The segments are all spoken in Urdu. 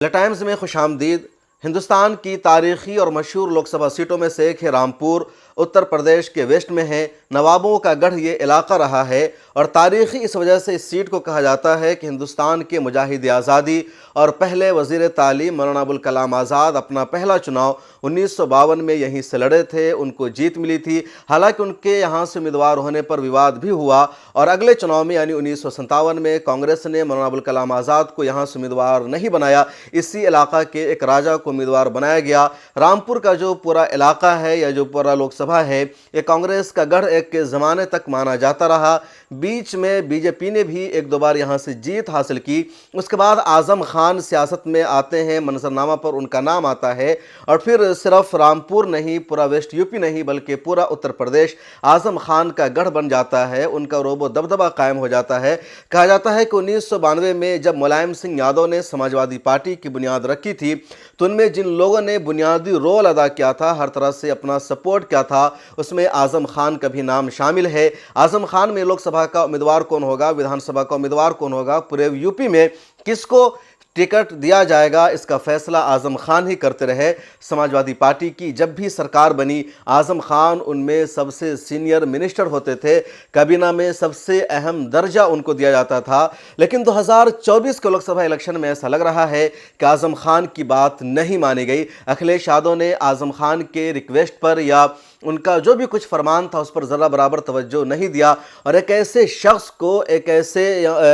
ٹائمز میں خوش آمدید۔ ہندوستان کی تاریخی اور مشہور لوک سبھا سیٹوں میں سے ایک ہے رامپور، اتر پردیش کے ویسٹ میں ہے۔ نوابوں کا گڑھ یہ علاقہ رہا ہے اور تاریخی اس وجہ سے اس سیٹ کو کہا جاتا ہے کہ ہندوستان کے مجاہد آزادی اور پہلے وزیر تعلیم مولانا ابوالکلام آزاد اپنا پہلا چناؤ 1952 میں یہیں سے لڑے تھے، ان کو جیت ملی تھی۔ حالانکہ ان کے یہاں سے امیدوار ہونے پر وواد بھی ہوا اور اگلے چناؤ میں یعنی 1957 میں کانگریس نے مولانا ابوالکلام آزاد کو یہاں سے امیدوار نہیں بنایا، اسی علاقہ کے ایک راجہ کو امیدوار بنایا گیا۔ رامپور کا جو پورا علاقہ ہے یا جو پورا لوک سبھا ہے، یہ کانگریس کا گڑھ ایک زمانے تک مانا جاتا رہا۔ بیچ میں بی جے پی نے بھی ایک دو بار یہاں سے جیت حاصل کی۔ اس کے بعد اعظم خان سیاست میں آتے ہیں، منظرنامہ پر ان کا نام آتا ہے اور پھر صرف رامپور نہیں، پورا ویسٹ یو پی نہیں بلکہ پورا اتر پردیش اعظم خان کا گڑھ بن جاتا ہے، ان کا روب و دبدبہ قائم ہو جاتا ہے۔ کہا جاتا ہے کہ 1992 میں جب ملائم سنگھ یادو نے سماجوادی پارٹی کی بنیاد رکھی تھی تو ان میں جن لوگوں نے بنیادی رول ادا کیا تھا، ہر طرح سے اپنا سپورٹ کیا تھا، اس میں اعظم خان کا بھی نام شامل ہے۔ اعظم خان میں لوک سبھا کا امیدوار کون ہوگا، ویدھان سبھا کا امیدوار کون ہوگا، پورے یو پی میں کس کو ٹکٹ دیا جائے گا، اس کا فیصلہ اعظم خان ہی کرتے رہے۔ سماجوادی پارٹی کی جب بھی سرکار بنی، اعظم خان ان میں سب سے سینئر منسٹر ہوتے تھے، کابینہ میں سب سے اہم درجہ ان کو دیا جاتا تھا۔ لیکن 2024 کے لوک سبھا الیکشن میں ایسا لگ رہا ہے کہ اعظم خان کی بات نہیں مانی گئی۔ اکھلیش یادو نے اعظم خان کے ریکویسٹ پر یا ان کا جو بھی کچھ فرمان تھا اس پر ذرا برابر توجہ نہیں دیا اور ایک ایسے شخص کو، ایک ایسے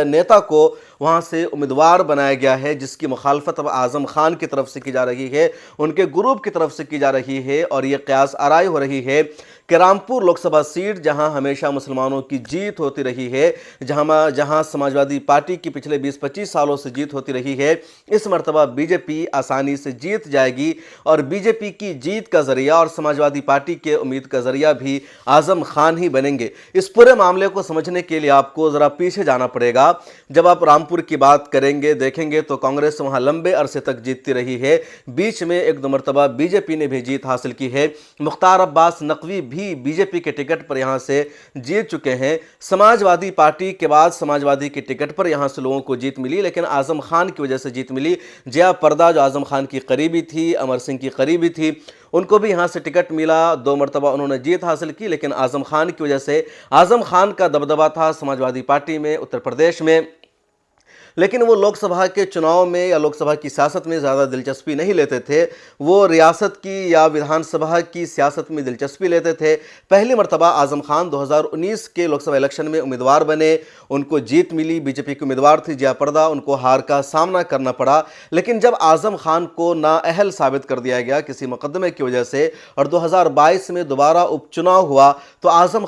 نیتا کو وہاں سے امیدوار بنایا گیا ہے جس کی مخالفت اب اعظم خان کی طرف سے کی جا رہی ہے، ان کے گروپ کی طرف سے کی جا رہی ہے اور یہ قیاس آرائی ہو رہی ہے کہ رامپور لوک سبھا سیٹ جہاں ہمیشہ مسلمانوں کی جیت ہوتی رہی ہے، جہاں سماجوادی پارٹی کی پچھلے 20-25 سالوں سے جیت ہوتی رہی ہے، اس مرتبہ بی جے پی آسانی سے جیت جائے گی اور بی جے پی کی جیت کا ذریعہ اور سماجوادی پارٹی کے امید کا ذریعہ بھی اعظم خان ہی بنیں گے۔ اس پورے معاملے کو سمجھنے کے لیے آپ کو ذرا پیچھے جانا پڑے گا۔ جب آپ رامپور کی بات کریں گے، دیکھیں گے تو کانگریس وہاں لمبے عرصے تک جیتتی رہی ہے، بیچ میں ایک دو مرتبہ بی جے پی نے بھی جیت حاصل کی ہے۔ مختار عباس نقوی بھی بی جے پی کے ٹکٹ پر یہاں سے جیت چکے ہیں۔ سماجوادی پارٹی کے بعد سماجوادی کے ٹکٹ پر یہاں سے لوگوں کو جیت ملی، لیکن اعظم خان کی وجہ سے جیت ملی۔ جیا پردہ جو اعظم خان کی قریبی تھی، امر سنگھ کی قریبی تھی، ان کو بھی یہاں سے ٹکٹ ملا، 2 مرتبہ انہوں نے جیت حاصل کی، لیکن اعظم خان کی وجہ سے اعظم خان کا دبدبہ تھا سماجوادی پارٹی میں، اتر پردیش میں۔ لیکن وہ لوک سبھا کے چناؤ میں یا لوک سبھا کی سیاست میں زیادہ دلچسپی نہیں لیتے تھے، وہ ریاست کی یا ویدھان سبھا کی سیاست میں دلچسپی لیتے تھے۔ پہلی مرتبہ اعظم خان 2019 کے لوک سبھا الیکشن میں امیدوار بنے، ان کو جیت ملی، بی جے پی کے امیدوار تھی جیا پردہ، ان کو ہار کا سامنا کرنا پڑا۔ لیکن جب اعظم خان کو نااہل ثابت کر دیا گیا کسی مقدمے کی وجہ سے اور 2022 میں دوبارہ اپ چناؤ ہوا تو اعظم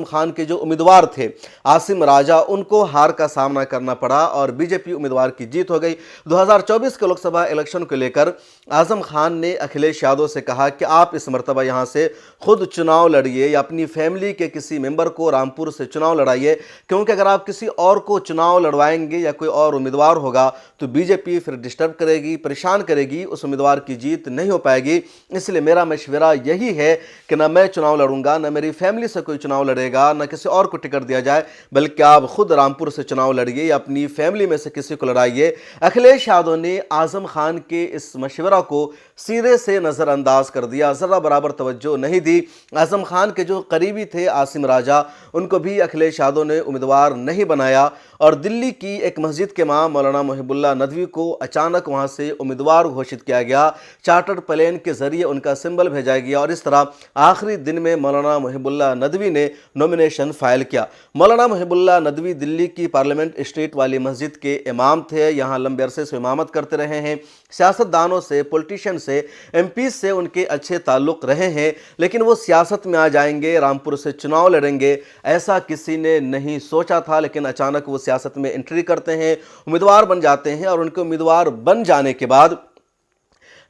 خان کے جو امیدوار تھے عاصم راجہ، ان کو ہار کا سامنا کرنا پڑا اور بی جے پی امیدوار کی جیت ہو گئی۔ 2024 کے لوک سبھا الیکشن کو لے کر اعظم خان نے اکھلیش یادو سے کہا کہ آپ اس مرتبہ یہاں سے خود چناؤ لڑیے یا اپنی فیملی کے کسی ممبر کو رامپور سے چناؤ لڑائیے، کیونکہ اگر آپ کسی اور کو چناؤ لڑوائیں گے یا کوئی اور امیدوار ہوگا تو بی جے پی پھر ڈسٹرب کرے گی، پریشان کرے گی، اس امیدوار کی جیت نہیں ہو پائے گی۔ اس لیے میرا مشورہ یہی ہے کہ نہ میں چناؤ لڑوں گا، نہ میری فیملی سے کوئی چناؤ لڑے گا، نہ کسی اور کو ٹکٹ دیا جائے، بلکہ آپ خود رامپور سے چناؤ لڑیے یا اپنی فیملی میں سے کسی کو لڑائیے۔ اکھلیش یادو نے اعظم خان کے اس مشورہ کو سیدھے سے نظر انداز کر دیا، ذرا برابر توجہ نہیں دی۔ اعظم خان کے جو قریبی تھے عاصم راجہ، ان کو بھی اکھلیش یادو نے امیدوار نہیں بنایا اور دلی کی ایک مسجد کے امام مولانا محب اللہ ندوی کو اچانک وہاں سے امیدوار گھوشت کیا گیا، چارٹرڈ پلین کے ذریعے ان کا سمبل بھیجا گیا اور اس طرح آخری دن میں مولانا محب اللہ ندوی نے نومینیشن فائل کیا۔ مولانا محب اللہ ندوی دلی کی پارلیمنٹ اسٹریٹ والی مسجد کے امام تھے، یہاں لمبے عرصے سے امامت کرتے رہے ہیں، سیاست دانوں سے، پولیٹیشین سے، ایم پیز سے ان کے اچھے تعلق رہے ہیں، لیکن وہ سیاست میں آ جائیں گے، رامپور سے چناؤ لڑیں گے، ایسا کسی نے نہیں سوچا تھا، لیکن اچانک وہ سیاست میں انٹری کرتے ہیں، امیدوار بن جاتے ہیں اور ان کے امیدوار بن جانے کے بعد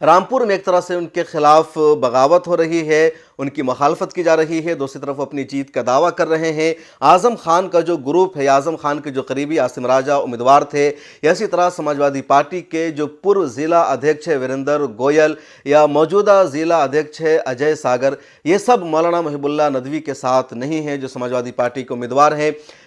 رامپور میں ایک طرح سے ان کے خلاف بغاوت ہو رہی ہے، ان کی مخالفت کی جا رہی ہے، دوسری طرف اپنی جیت کا دعویٰ کر رہے ہیں۔ اعظم خان کا جو گروپ ہے، اعظم خان کے جو قریبی عاصم راجہ امیدوار تھے، اسی طرح سماجوادی پارٹی کے جو ضلع ادھیکش ہے وریندر گوئل یا موجودہ ضلع ادھیکش ہے اجے ساگر، یہ سب مولانا محب اللہ ندوی کے ساتھ نہیں ہیں جو سماجوادی پارٹی کے امیدوار ہیں۔